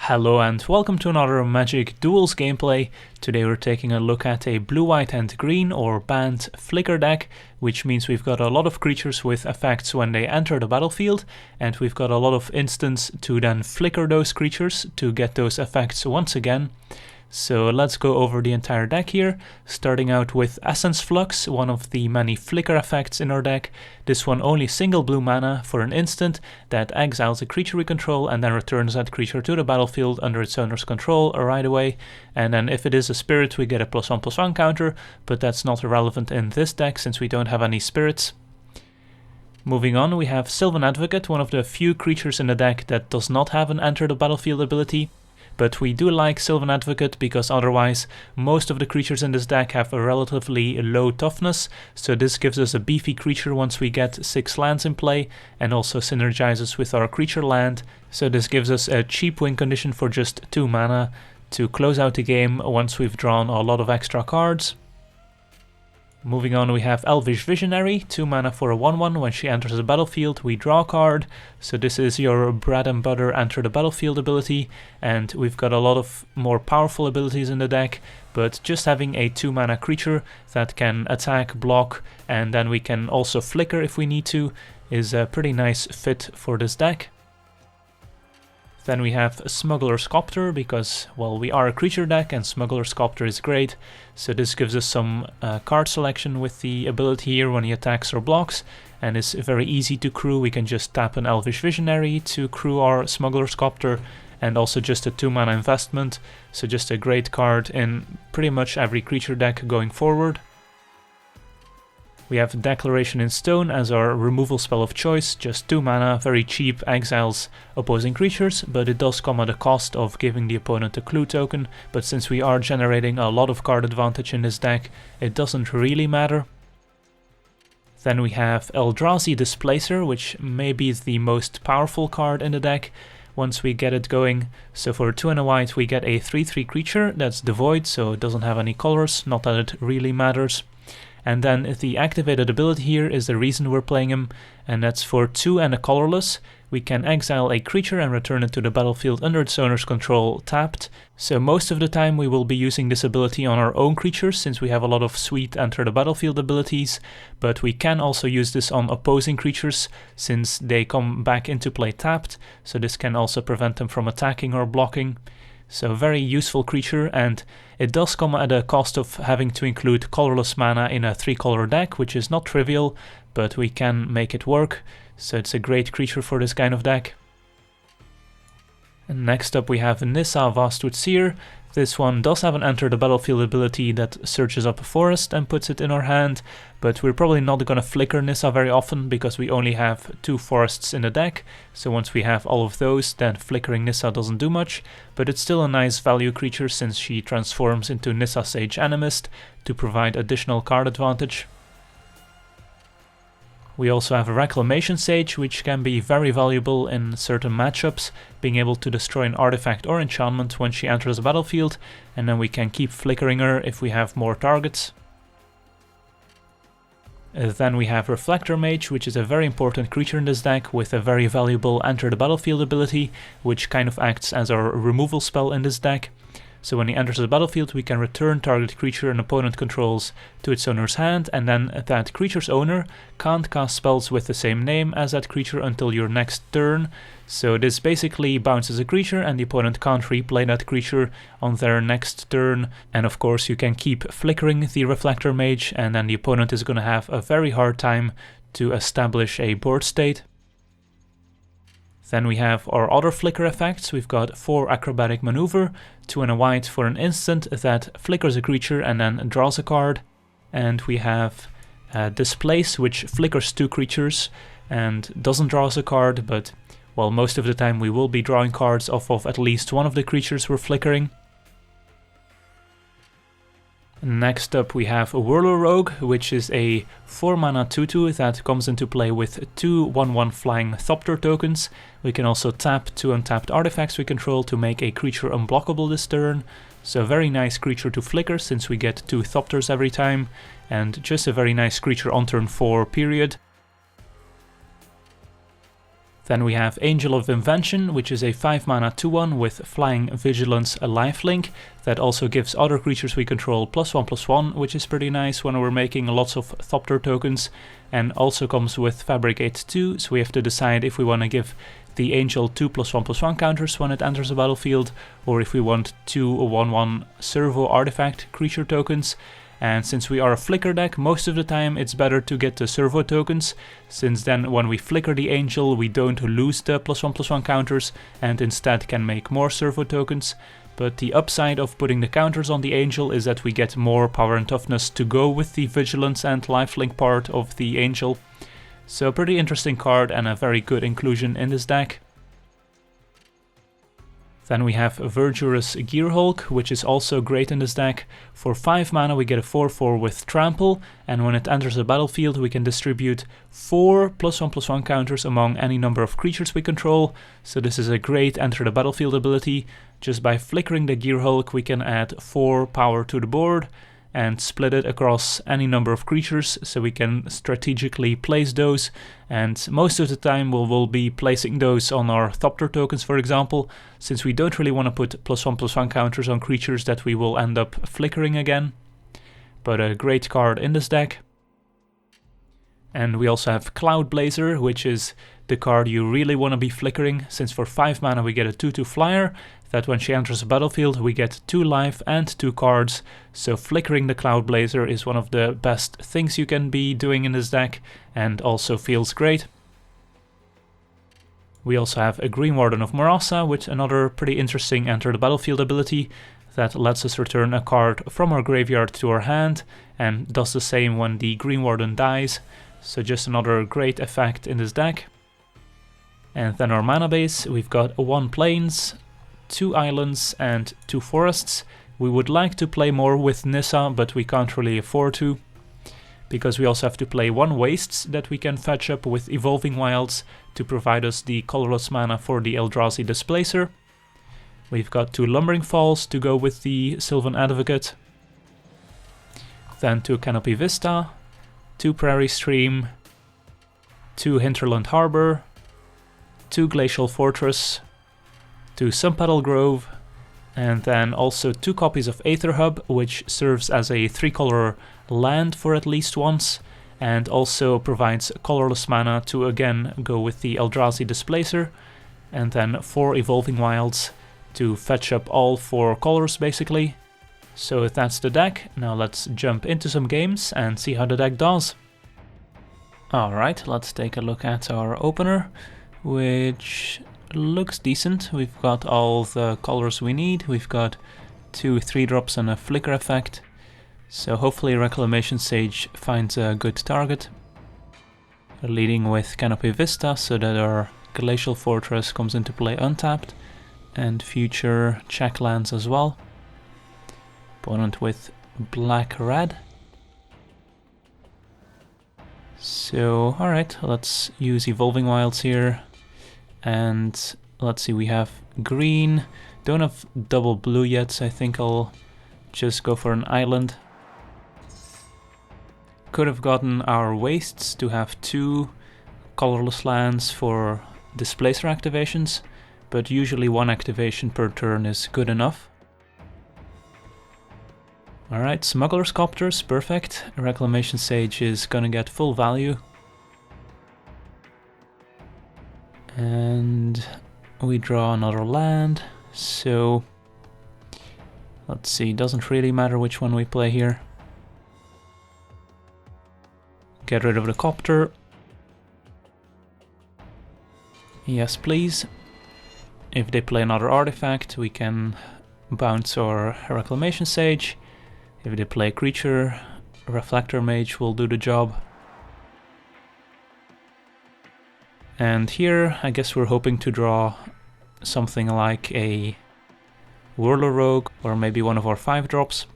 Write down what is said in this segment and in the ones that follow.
Hello and welcome to another Magic Duels gameplay. Today we're taking a look at a blue, white and green or Bant Flicker deck, which means we've got a lot of creatures with effects when they enter the battlefield, and we've got a lot of instants to then flicker those creatures to get those effects once again. So let's go over the entire deck here, starting out with Essence Flux, one of the many flicker effects in our deck. This one only single blue mana for an instant that exiles a creature we control and then returns that creature to the battlefield under its owner's control right away. And then if it is a spirit we get a +1/+1 counter, but that's not relevant in this deck since we don't have any spirits. Moving on, we have Sylvan Advocate, one of the few creatures in the deck that does not have an enter the battlefield ability. But we do like Sylvan Advocate because otherwise most of the creatures in this deck have a relatively low toughness, so this gives us a beefy creature once we get 6 lands in play and also synergizes with our creature land, so this gives us a cheap win condition for just 2 mana to close out the game once we've drawn a lot of extra cards. Moving on, we have Elvish Visionary, 2 mana for a 1/1. When she enters the battlefield we draw a card, so this is your bread and butter enter the battlefield ability, and we've got a lot of more powerful abilities in the deck, but just having a 2 mana creature that can attack, block, and then we can also flicker if we need to is a pretty nice fit for this deck. Then we have Smuggler's Copter because, well, we are a creature deck and Smuggler's Copter is great, so this gives us some card selection with the ability here when he attacks or blocks, and it's very easy to crew. We can just tap an Elvish Visionary to crew our Smuggler's Copter, and also just a 2 mana investment, so just a great card in pretty much every creature deck going forward. We have Declaration in Stone as our removal spell of choice, just 2 mana, very cheap, exiles opposing creatures, but it does come at a cost of giving the opponent a clue token, but since we are generating a lot of card advantage in this deck, it doesn't really matter. Then we have Eldrazi Displacer, which may be the most powerful card in the deck once we get it going. So for 2 and a white we get a 3/3 creature that's devoid, so it doesn't have any colors, not that it really matters. And then the activated ability here is the reason we're playing him, and that's for 2 and a colorless. We can exile a creature and return it to the battlefield under its owner's control tapped. So most of the time we will be using this ability on our own creatures since we have a lot of sweet enter the battlefield abilities, but we can also use this on opposing creatures since they come back into play tapped, so this can also prevent them from attacking or blocking. So very useful creature, and it does come at a cost of having to include colorless mana in a 3-color deck, which is not trivial, but we can make it work, so it's a great creature for this kind of deck. And next up we have Nissa Vastwood Seer. This one does have an enter the battlefield ability that searches up a forest and puts it in our hand, but we're probably not going to flicker Nissa very often because we only have 2 forests in the deck, so once we have all of those then flickering Nissa doesn't do much, but it's still a nice value creature since she transforms into Nissa Sage Animist to provide additional card advantage. We also have a Reclamation Sage, which can be very valuable in certain matchups, being able to destroy an artifact or enchantment when she enters the battlefield, and then we can keep flickering her if we have more targets. Then we have Reflector Mage, which is a very important creature in this deck with a very valuable enter the battlefield ability, which kind of acts as our removal spell in this deck. So when he enters the battlefield we can return target creature an opponent controls to its owner's hand, and then that creature's owner can't cast spells with the same name as that creature until your next turn. So this basically bounces a creature and the opponent can't replay that creature on their next turn, and of course you can keep flickering the Reflector Mage and then the opponent is going to have a very hard time to establish a board state. Then we have our other flicker effects. We've got 4 Acrobatic Maneuver, 2 and a white for an instant that flickers a creature and then draws a card. And we have Displace, which flickers 2 creatures and doesn't draw us a card, but well, most of the time we will be drawing cards off of at least one of the creatures we're flickering. Next up we have a Whirler Rogue, which is a 4 mana 2/2 that comes into play with 2 1/1 flying Copter tokens. We can also tap 2 untapped artifacts we control to make a creature unblockable this turn. So a very nice creature to flicker since we get 2 Copters every time, and just a very nice creature on turn 4 period. Then we have Angel of Invention, which is a 5 mana 2/1 with Flying, Vigilance, a lifelink. That also gives other creatures we control +1/+1, which is pretty nice when we're making lots of Copter tokens. And also comes with Fabricate 2, so we have to decide if we want to give the Angel 2 +1/+1 counters when it enters the battlefield, or if we want 2 1/1 servo artifact creature tokens. And since we are a flicker deck, most of the time it's better to get the servo tokens, since then when we flicker the Angel we don't lose the +1/+1 counters and instead can make more servo tokens. But the upside of putting the counters on the Angel is that we get more power and toughness to go with the vigilance and lifelink part of the Angel. So pretty interesting card and a very good inclusion in this deck. Then we have Verdurous Gearhulk, which is also great in this deck. For 5 mana we get a 4/4 with Trample, and when it enters the battlefield we can distribute 4 +1/+1 counters among any number of creatures we control. So this is a great enter the battlefield ability. Just by flickering the Gearhulk we can add 4 power to the board and split it across any number of creatures, so we can strategically place those, and most of the time we'll be placing those on our Copter tokens, for example, since we don't really want to put +1/+1 counters on creatures that we will end up flickering again. But a great card in this deck. And we also have Cloudblazer, which is the card you really want to be flickering, since for 5 mana we get a 2/2 flyer, that when she enters the battlefield we get 2 life and 2 cards, so flickering the Cloudblazer is one of the best things you can be doing in this deck, and also feels great. We also have a Greenwarden of Murasa, with another pretty interesting enter the battlefield ability, that lets us return a card from our graveyard to our hand, and does the same when the Greenwarden dies, so just another great effect in this deck. And then our mana base, we've got 1 plains, 2 islands and 2 forests. We would like to play more with Nissa, but we can't really afford to, because we also have to play 1 wastes that we can fetch up with Evolving Wilds to provide us the colorless mana for the Eldrazi Displacer. We've got 2 Lumbering Falls to go with the Sylvan Advocate, then 2 Canopy Vista, 2 Prairie Stream, 2 Hinterland Harbor, 2 Glacial Fortress, 2 Sunpetal Grove, and then also 2 copies of Aether Hub, which serves as a 3-color land for at least once, and also provides colorless mana to again go with the Eldrazi Displacer, and then 4 Evolving Wilds to fetch up all 4 colors basically. So that's the deck. Now let's jump into some games and see how the deck does. Alright, let's take a look at our opener, which looks decent. We've got all the colors we need. We've got 2 3-drops and a flicker effect. So hopefully Reclamation Sage finds a good target. We're leading with Canopy Vista so that our Glacial Fortress comes into play untapped, and future check lands as well. Opponent with black-red. So alright, let's use Evolving Wilds here. And let's see, we have green, don't have double blue yet, so I think I'll just go for an island. Could have gotten our wastes to have 2 colorless lands for Displacer activations, but usually 1 activation per turn is good enough. Alright, Smuggler's Copters, perfect. Reclamation Sage is gonna get full value. And we draw another land, so let's see, doesn't really matter which one we play here. Get rid of the Copter. Yes, please. If they play another artifact, we can bounce our Reclamation Sage. If they play a creature, Reflector Mage will do the job. And here, I guess we're hoping to draw something like a Whirler Rogue, or maybe one of our 5-drops.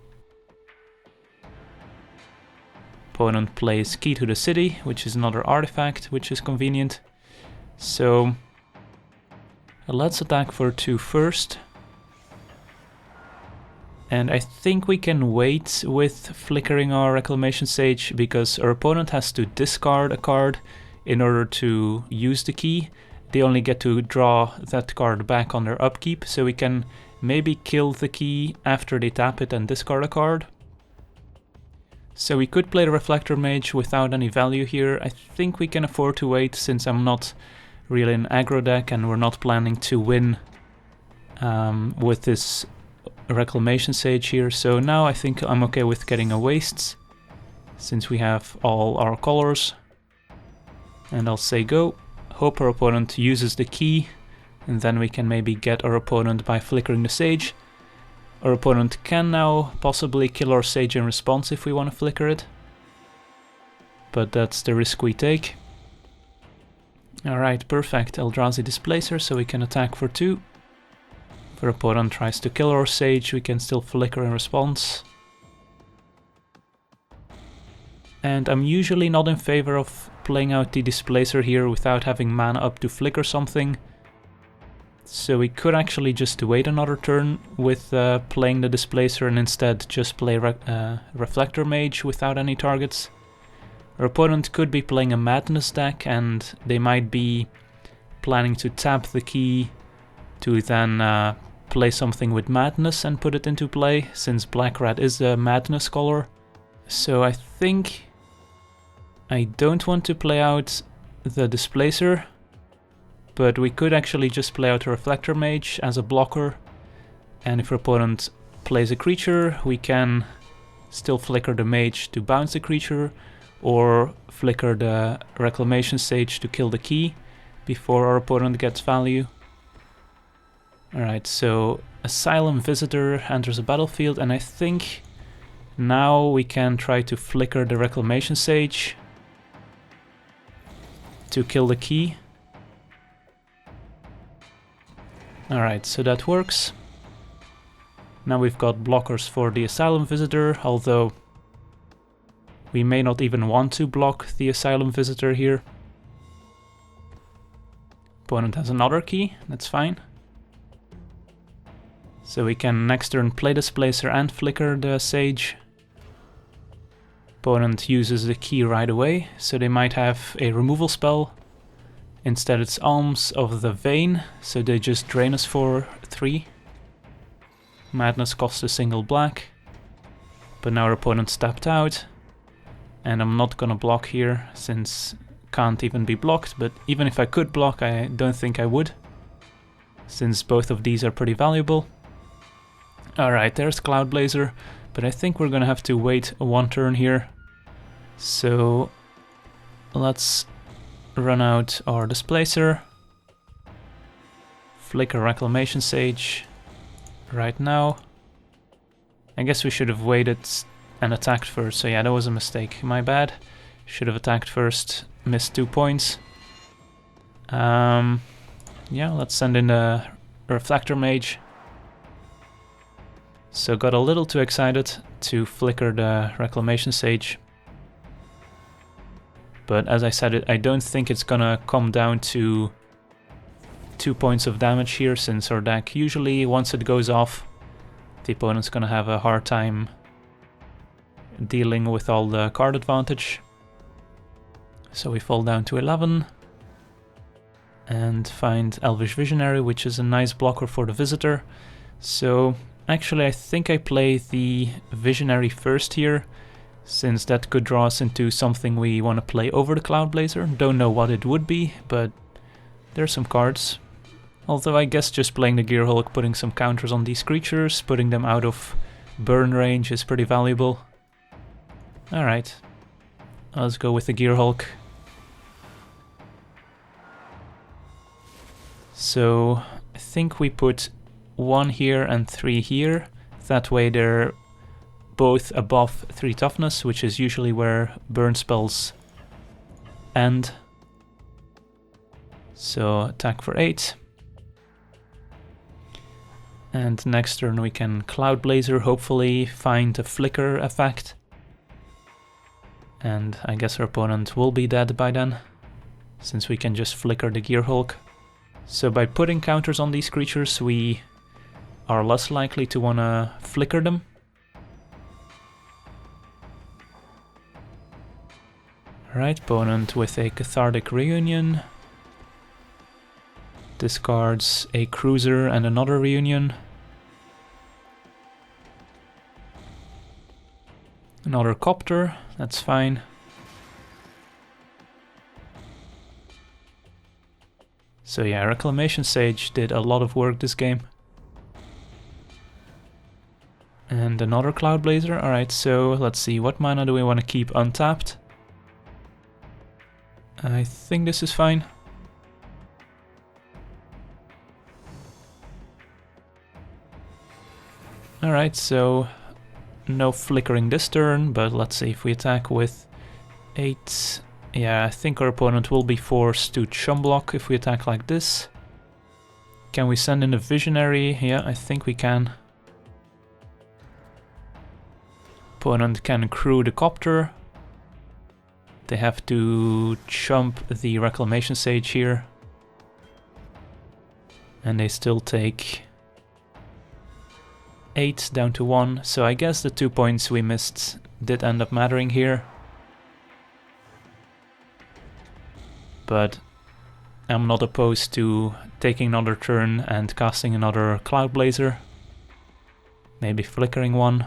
Opponent plays Key to the City, which is another artifact, which is convenient. So let's attack for 2 first. And I think we can wait with flickering our Reclamation Sage, because our opponent has to discard a card in order to use the key, they only get to draw that card back on their upkeep, so we can maybe kill the key after they tap it and discard a card. So we could play the Reflector Mage without any value here. I think we can afford to wait since I'm not really an aggro deck and we're not planning to win with this Reclamation Sage here. So now I think I'm okay with getting a Wastes since we have all our colors. And I'll say go. Hope our opponent uses the key, and then we can maybe get our opponent by flickering the Sage. Our opponent can now possibly kill our Sage in response if we want to flicker it. But that's the risk we take. Alright, perfect. Eldrazi Displacer, so we can attack for 2. If our opponent tries to kill our Sage, we can still flicker in response. And I'm usually not in favor of playing out the Displacer here without having mana up to flicker something. So we could actually just wait another turn with playing the Displacer and instead just play Reflector Mage without any targets. Our opponent could be playing a Madness deck and they might be planning to tap the key to then play something with Madness and put it into play, since Black-Red is a Madness color. So I think I don't want to play out the Displacer, but we could actually just play out a Reflector Mage as a blocker, and if our opponent plays a creature, we can still flicker the Mage to bounce the creature, or flicker the Reclamation Sage to kill the key before our opponent gets value. Alright, so Asylum Visitor enters the battlefield, and I think now we can try to flicker the Reclamation Sage to kill the key. Alright, so that works. Now we've got blockers for the Asylum Visitor, although we may not even want to block the Asylum Visitor here. Opponent has another key, that's fine. So we can next turn play Displacer and flicker the Sage. Opponent uses the key right away, so they might have a removal spell. Instead it's Alms of the Vein, so they just drain us for 3. Madness costs a single black, but now our opponent's tapped out. And I'm not gonna block here, since can't even be blocked, but even if I could block, I don't think I would, since both of these are pretty valuable. Alright, there's Cloudblazer, but I think we're gonna have to wait one turn here. So let's run out our Displacer, flicker Reclamation Sage right now. I guess we should have waited and attacked first, so yeah, that was a mistake, my bad. Should have attacked first, missed 2 points. Yeah, let's send in the Reflector Mage. So got a little too excited to flicker the Reclamation Sage. But as I said, I don't think it's gonna come down to 2 points of damage here, since our deck usually, once it goes off, the opponent's gonna have a hard time dealing with all the card advantage. So we fall down to 11 and find Elvish Visionary, which is a nice blocker for the Visitor. So actually I think I play the Visionary first here, since that could draw us into something we want to play over the Cloudblazer. Don't know what it would be, but there's some cards. Although I guess just playing the Gearhulk, putting some counters on these creatures, putting them out of burn range is pretty valuable. Alright, let's go with the Gearhulk. So I think we put 1 here and 3 here. That way they're both above 3 toughness, which is usually where burn spells end. So attack for 8. And next turn we can Cloudblazer, hopefully find a flicker effect. And I guess our opponent will be dead by then, since we can just flicker the Gearhulk. So by putting counters on these creatures, we are less likely to want to flicker them. Alright, opponent with a Cathartic Reunion. Discards a cruiser and another reunion. Another Copter, that's fine. So yeah, Reclamation Sage did a lot of work this game. And another Cloudblazer. Alright, so let's see, what mana do we want to keep untapped? I think this is fine. Alright, so no flickering this turn, but let's see if we attack with 8. Yeah, I think our opponent will be forced to chum block if we attack like this. Can we send in a Visionary? Yeah, I think we can. Opponent can crew the Copter. They have to chump the Reclamation Sage here. And they still take 8 down to 1, so I guess the 2 points we missed did end up mattering here. But I'm not opposed to taking another turn and casting another Cloudblazer. Maybe flickering one.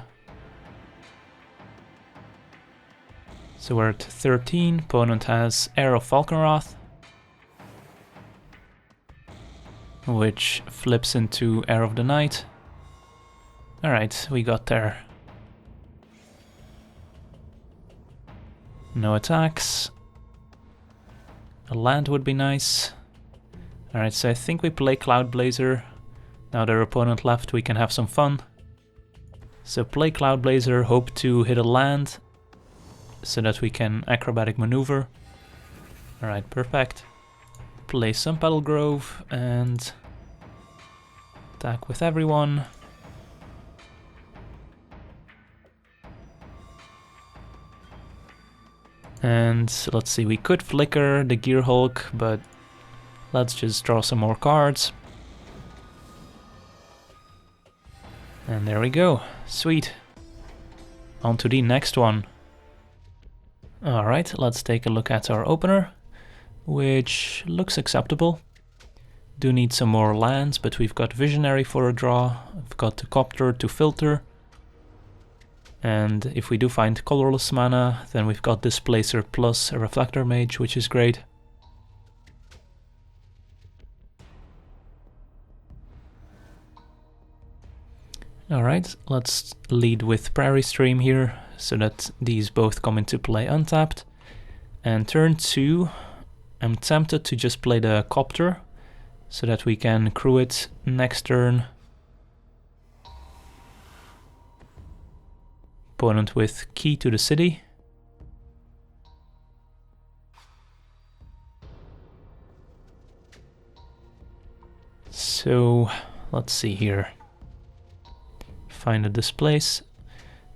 So we're at 13, opponent has Heir of Falconwrath, which flips into Heir of the Night. Alright, we got there. No attacks. A land would be nice. Alright, so I think we play Cloudblazer. Now their opponent left, we can have some fun. So play Cloudblazer, hope to hit a land, so that we can Acrobatic Maneuver. Alright, perfect. Play Sunpetal Grove and attack with everyone. And let's see, we could flicker the Gearhulk, but let's just draw some more cards. And there we go, sweet. On to the next one. Alright, let's take a look at our opener, which looks acceptable. Do need some more lands, but we've got Visionary for a draw, we've got the Copter to filter, and if we do find colorless mana, then we've got Displacer plus a Reflector Mage, which is great. Alright, let's lead with Prairie Stream here, so that these both come into play untapped. And turn 2, I'm tempted to just play the Copter, so that we can crew it next turn. Opponent with Key to the City. So, let's see here. Find a Displace.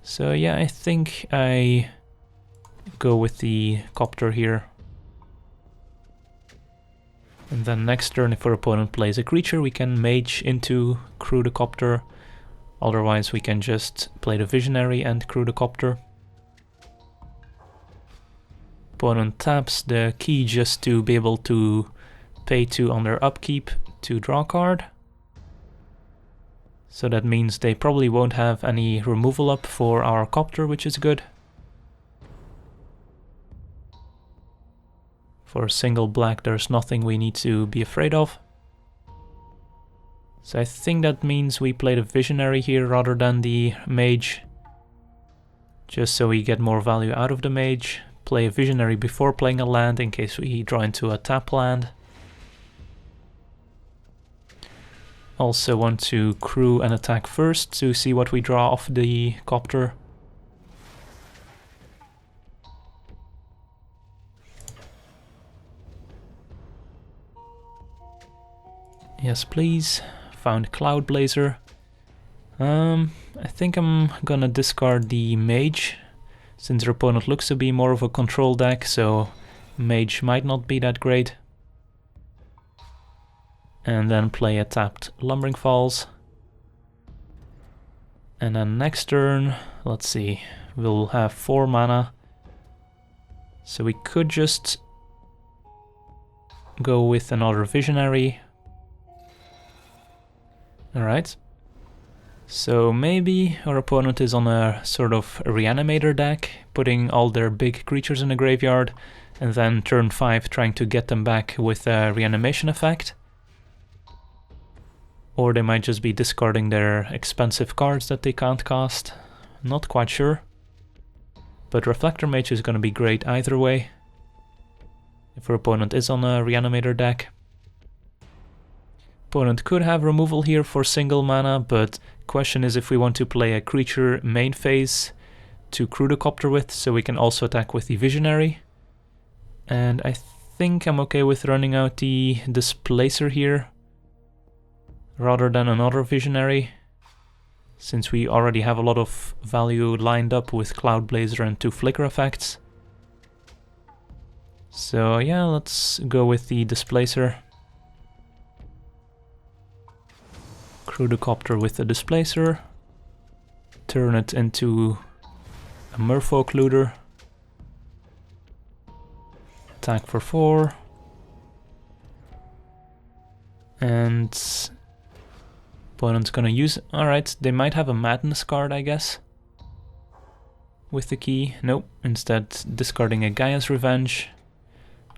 So yeah, I think I go with the Copter here. And then next turn, if our opponent plays a creature, we can Mage into crew the Copter. Otherwise we can just play the Visionary and crew the Copter. Opponent taps the Key just to be able to pay 2 on their upkeep to draw a card. So that means they probably won't have any removal up for our Copter, which is good. For a single black, there's nothing we need to be afraid of. So I think that means we play the Visionary here rather than the Mage. Just so we get more value out of the Mage. Play a Visionary before playing a land in case we draw into a tap land. Also want to crew and attack first to see what we draw off the Copter. Yes, please. Found Cloudblazer. I think I'm gonna discard the Mage, since their opponent looks to be more of a control deck, so Mage might not be that great. And then play a tapped Lumbering Falls. And then next turn, let's see, we'll have 4 mana. So we could just go with another Visionary. Alright. So maybe our opponent is on a sort of reanimator deck, putting all their big creatures in the graveyard, and then turn 5 trying to get them back with a reanimation effect. Or they might just be discarding their expensive cards that they can't cast. Not quite sure. But Reflector Mage is going to be great either way, if our opponent is on a reanimator deck. Opponent could have removal here for single mana, but question is if we want to play a creature main phase to crew the Copter with, so we can also attack with the Visionary. And I think I'm okay with running out the Displacer here, rather than another Visionary, since we already have a lot of value lined up with Cloudblazer and 2 flicker effects. So yeah, let's go with the Displacer. Crew the Copter with the Displacer. Turn it into a Merfolk Looter. Attack for 4. And opponent's gonna use... Alright, they might have a Madness card, I guess, with the key. Nope, instead discarding a Gaia's Revenge.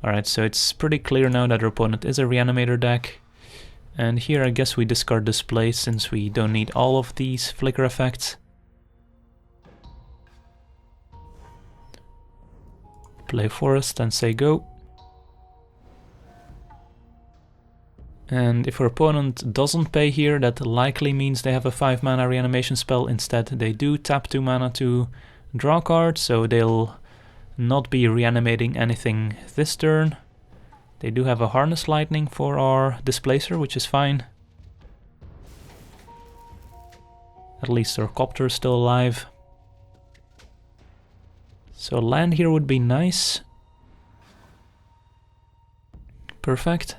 Alright, so it's pretty clear now that our opponent is a Reanimator deck. And here I guess we discard Displace since we don't need all of these flicker effects. Play Forest and say go. And if our opponent doesn't pay here, that likely means they have a 5 mana reanimation spell. Instead they do tap 2 mana to draw a card, so they'll not be reanimating anything this turn. They do have a Harness Lightning for our Displacer, which is fine. At least our Copter is still alive. So land here would be nice. Perfect.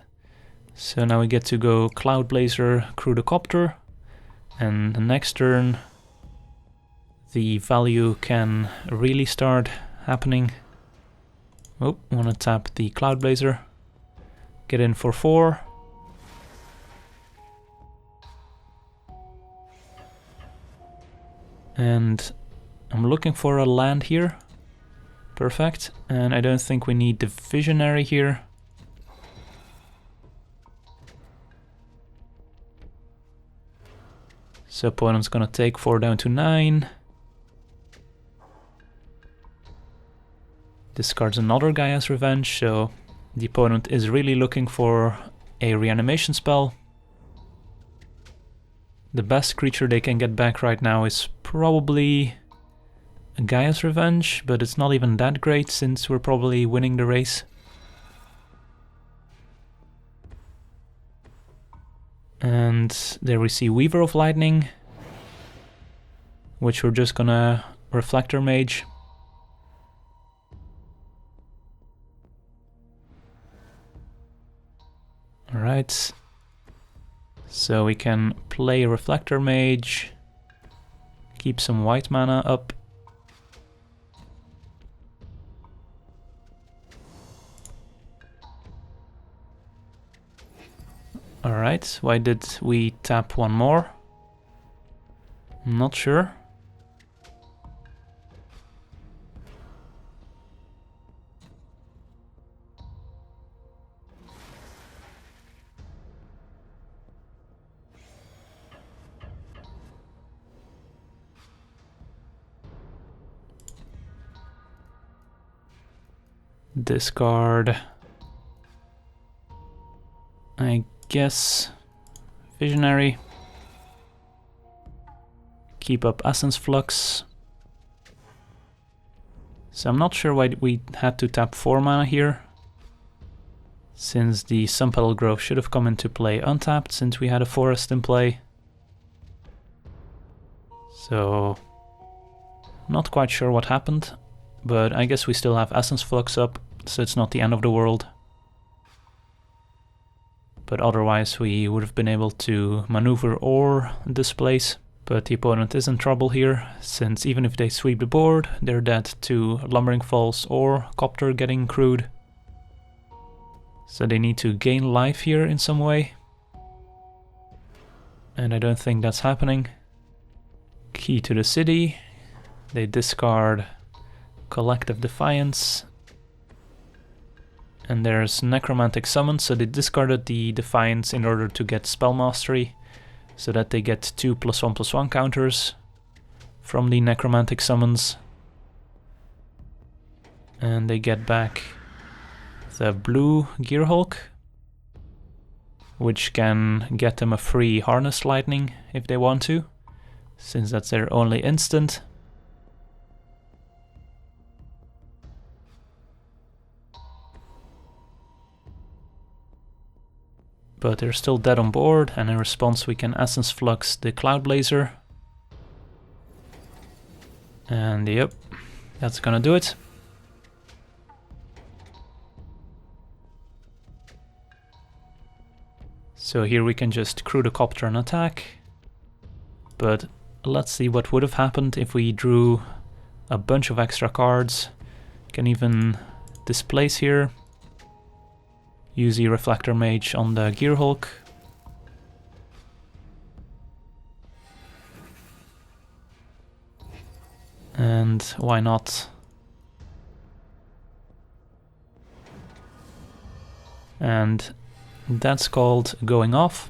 So now we get to go Cloudblazer, crew the Copter, and the next turn the value can really start happening. Oh, wanna tap the Cloudblazer. Get in for 4. And I'm looking for a land here. Perfect. And I don't think we need the Visionary here. So opponent's gonna take 4 down to 9. Discards another Gaia's Revenge, so the opponent is really looking for a reanimation spell. The best creature they can get back right now is probably a Gaia's Revenge, but it's not even that great since we're probably winning the race. And there we see Weaver of Lightning, which we're just gonna Reflector Mage. Alright, so we can play Reflector Mage, keep some white mana up. Alright, why did we tap one more? I'm not sure. Discard. I guess Visionary. Keep up Essence Flux. So I'm not sure why we had to tap 4 mana here, since the Sunpetal Grove should have come into play untapped since we had a forest in play. So not quite sure what happened, but I guess we still have Essence Flux up, so it's not the end of the world. But otherwise we would have been able to maneuver or displace. But the opponent is in trouble here, since even if they sweep the board, they're dead to Lumbering Falls or Copter getting crewed. So they need to gain life here in some way. and I don't think that's happening. Key to the city. They discard Collective Defiance. And there's Necromantic Summon, so they discarded the Defiance in order to get Spell Mastery, so that they get 2 +1/+1 counters from the Necromantic Summons. And they get back the blue Gearhulk, which can get them a free Harness Lightning if they want to, since that's their only instant. But they're still dead on board, and in response we can Essence Flux the Cloudblazer. And yep, that's gonna do it. So here we can just crew the Copter and attack. But let's see what would have happened if we drew a bunch of extra cards. Can even Displace here. Use the Reflector Mage on the Gearhulk. And why not? And that's called going off.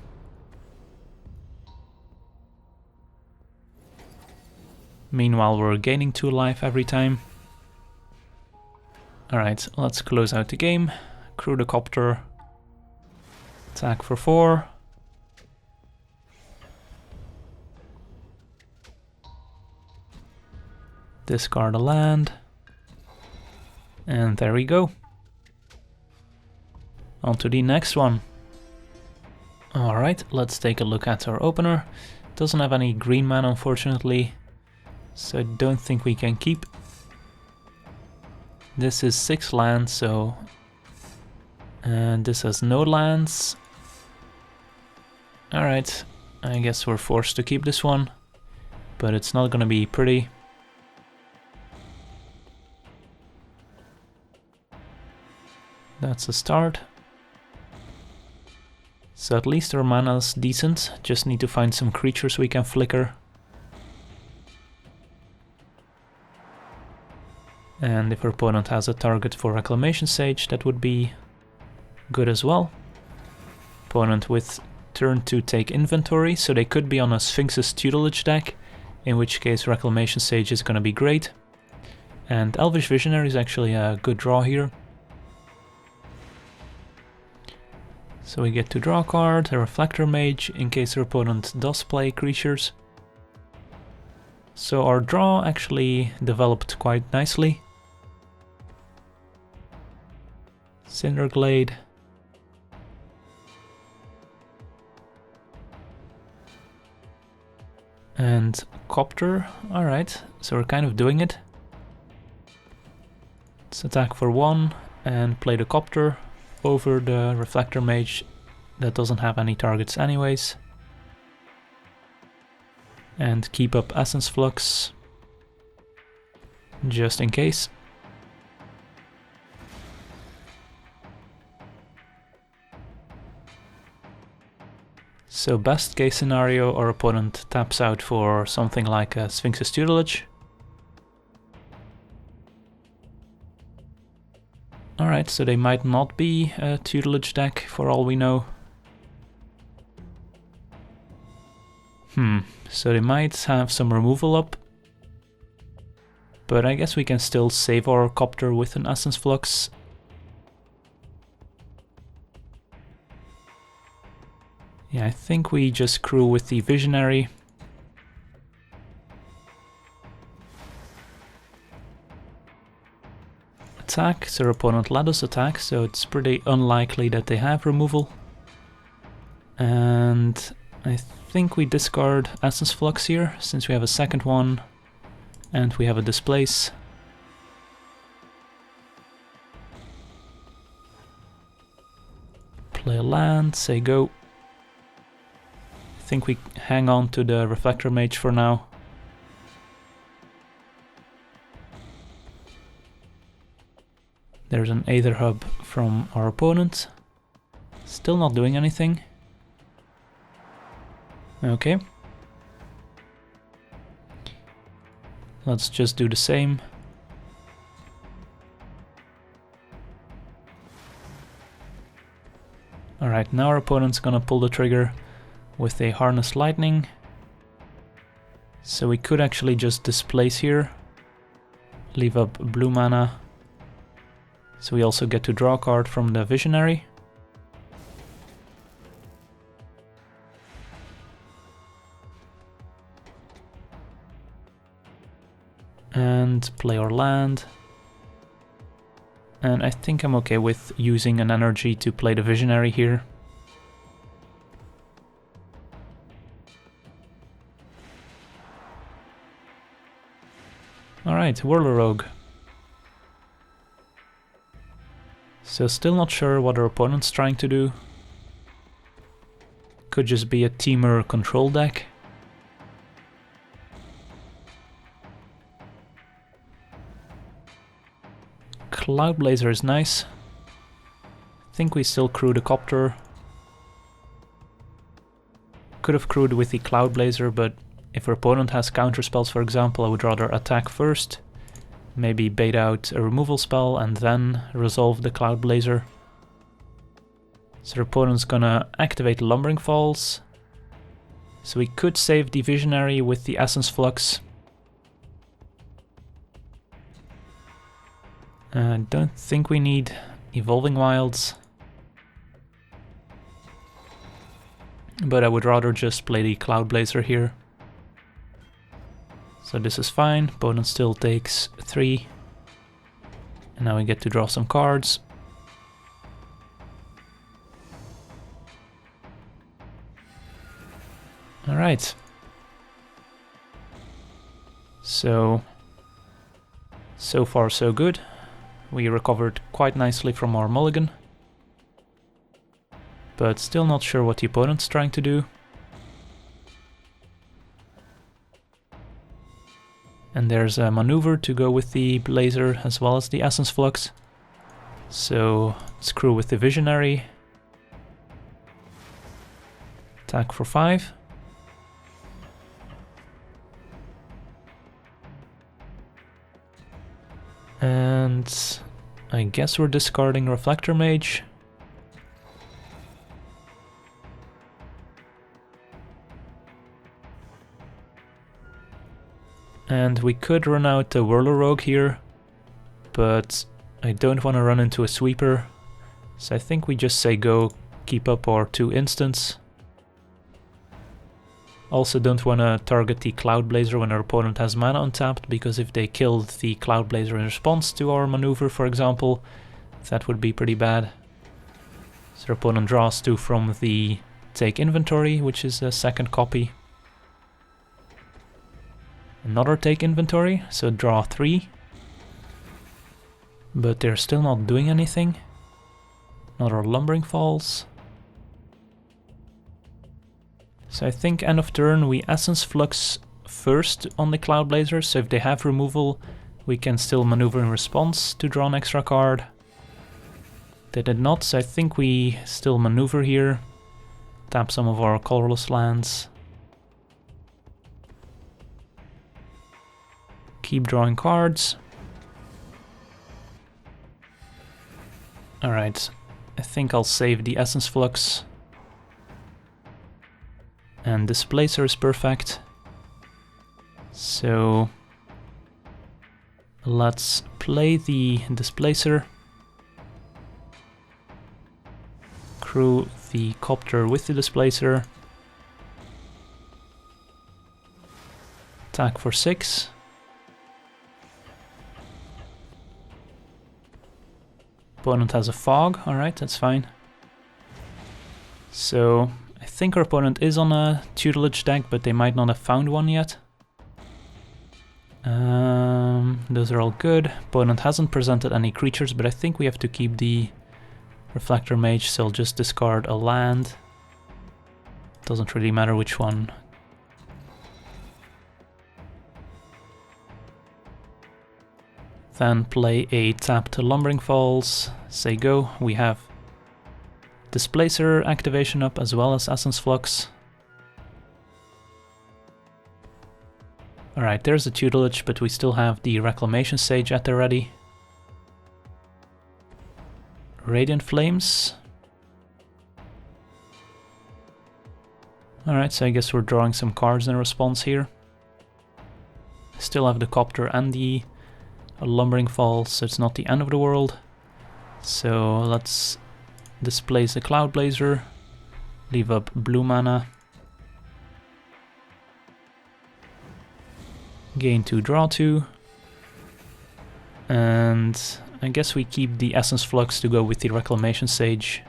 Meanwhile, we're gaining 2 life every time. Alright, let's close out the game. Crew the Copter. Attack for 4. Discard a land. And there we go. On to the next one. Alright, let's take a look at our opener. Doesn't have any green mana, unfortunately, so I don't think we can keep. This is 6 lands, so... And this has no lands. Alright, I guess we're forced to keep this one, but it's not gonna be pretty. That's a start. So at least our mana's decent, just need to find some creatures we can flicker. And if our opponent has a target for Reclamation Sage, that would be good as well. Opponent with turn 2 take inventory, so they could be on a Sphinx's Tutelage deck, in which case Reclamation Sage is gonna be great. And Elvish Visionary is actually a good draw here. So we get to draw a card, a Reflector Mage, in case our opponent does play creatures. So our draw actually developed quite nicely. Cinderglade. And Copter, alright, so we're kind of doing it. Let's attack for 1 and play the Copter over the Reflector Mage that doesn't have any targets anyways. And keep up Essence Flux, just in case. So best case scenario, our opponent taps out for something like a Sphinx's Tutelage. Alright, so they might not be a Tutelage deck for all we know. So they might have some removal up. But I guess we can still save our Copter with an Essence Flux. Yeah, I think we just crew with the Visionary. Attack, so our opponent let us attack, so it's pretty unlikely that they have removal. And I think we discard Essence Flux here, since we have a second one, and we have a Displace. Play a land, say go. I think we hang on to the Reflector Mage for now. There's an Aether Hub from our opponent. Still not doing anything. Okay. Let's just do the same. Alright, now our opponent's gonna pull the trigger with a Harness Lightning. So we could actually just displace here, leave up blue mana. So we also get to draw a card from the Visionary. And play our land. And I think I'm okay with using an energy to play the Visionary here. Alright, Whirler Rogue. So still not sure what our opponent's trying to do. Could just be a Temur control deck. Cloudblazer is nice. I think we still crew the Copter. Could have crewed with the Cloudblazer, but if our opponent has counterspells, for example, I would rather attack first, maybe bait out a removal spell and then resolve the Cloudblazer. So our opponent's gonna activate Lumbering Falls. So we could save the Visionary with the Essence Flux. I don't think we need Evolving Wilds, but I would rather just play the Cloudblazer here. So this is fine, opponent still takes 3, and now we get to draw some cards. Alright. So far so good. We recovered quite nicely from our mulligan, but still not sure what the opponent's trying to do. And there's a maneuver to go with the Blazer as well as the Essence Flux. So screw with the Visionary. Attack for 5. And I guess we're discarding Reflector Mage. And we could run out the Whirler Rogue here, but I don't want to run into a sweeper. So I think we just say go, keep up our 2 instants. Also don't want to target the Cloudblazer when our opponent has mana untapped, because if they killed the Cloudblazer in response to our maneuver, for example, that would be pretty bad. So our opponent draws 2 from the Take Inventory, which is a second copy. Another Take Inventory, so draw 3. But they're still not doing anything. Another Lumbering Falls. So I think end of turn we Essence Flux first on the Cloudblazer, so if they have removal we can still maneuver in response to draw an extra card. They did not, so I think we still maneuver here. Tap some of our colorless lands. Keep drawing cards. Alright, I think I'll save the Essence Flux. And Displacer is perfect. So let's play the Displacer. Crew the Copter with the Displacer. Attack for 6. Opponent has a Fog, alright, that's fine. So I think our opponent is on a tutelage deck, but they might not have found one yet. Those are all good. Opponent hasn't presented any creatures, but I think we have to keep the Reflector Mage, so I'll just discard a land. Doesn't really matter which one. Then play a tapped Lumbering Falls, say go. We have Displacer activation up as well as Essence Flux. Alright, there's the tutelage, but we still have the Reclamation Sage at the ready. Radiant Flames. Alright, so I guess we're drawing some cards in response here. Still have the Copter and the Lumbering Falls, so it's not the end of the world. So let's displace the Cloudblazer, leave up blue mana, gain 2, draw 2, and I guess we keep the Essence Flux to go with the Reclamation Sage.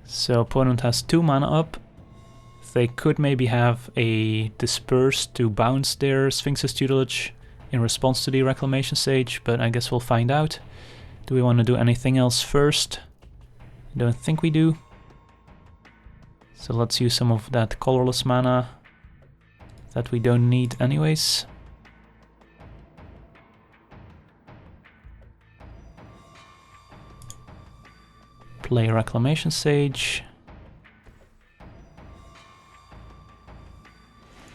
So opponent has 2 mana up. They could maybe have a Disperse to bounce their Sphinx's tutelage in response to the Reclamation Sage, but I guess we'll find out. Do we want to do anything else first? I don't think we do. So let's use some of that colorless mana that we don't need anyways. Play Reclamation Sage.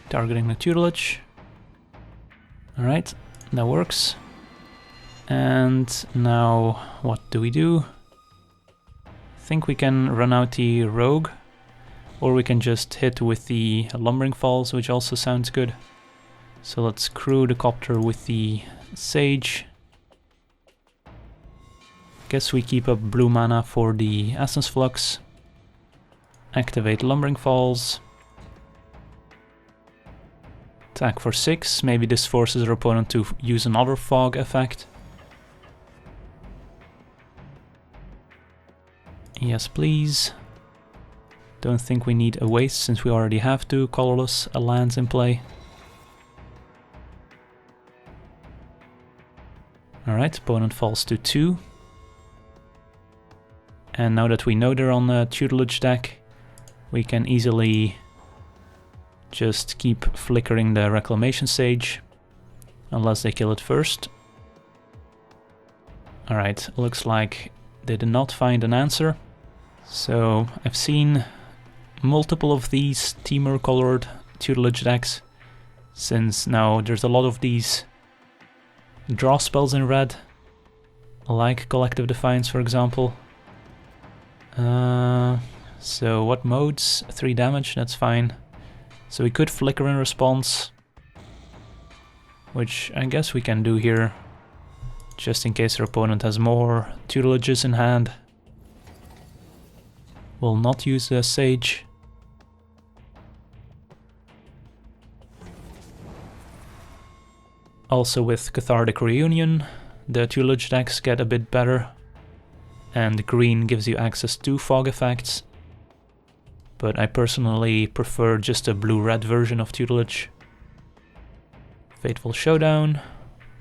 Targeting the tutelage. Alright, that works. And now what do we do? I think we can run out the Rogue, or we can just hit with the Lumbering Falls, which also sounds good. So let's crew the Copter with the Sage. Guess we keep up blue mana for the Essence Flux. Activate Lumbering Falls. Attack for 6, maybe this forces our opponent to use another fog effect. Yes please. Don't think we need a waste since we already have 2 colorless lands in play. Alright, opponent falls to 2. And now that we know they're on the tutelage deck, we can easily just keep flickering the Reclamation Sage, unless they kill it first. Alright, looks like they did not find an answer. So I've seen multiple of these Temur colored tutelage decks, since now there's a lot of these draw spells in red, like Collective Defiance for example. So what modes? 3 damage, that's fine. So we could flicker in response, which I guess we can do here, just in case our opponent has more tutelages in hand. We'll not use the Sage. Also with Cathartic Reunion, the tutelage decks get a bit better, and green gives you access to fog effects. But I personally prefer just a blue-red version of tutelage. Fateful Showdown,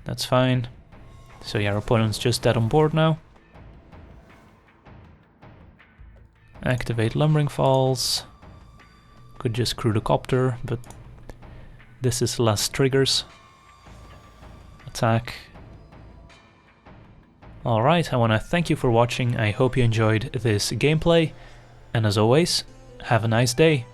that's fine. So yeah, our opponent's just dead on board now. Activate Lumbering Falls. Could just crew the Copter, but this is less triggers. Attack. Alright, I want to thank you for watching. I hope you enjoyed this gameplay, and as always, have a nice day.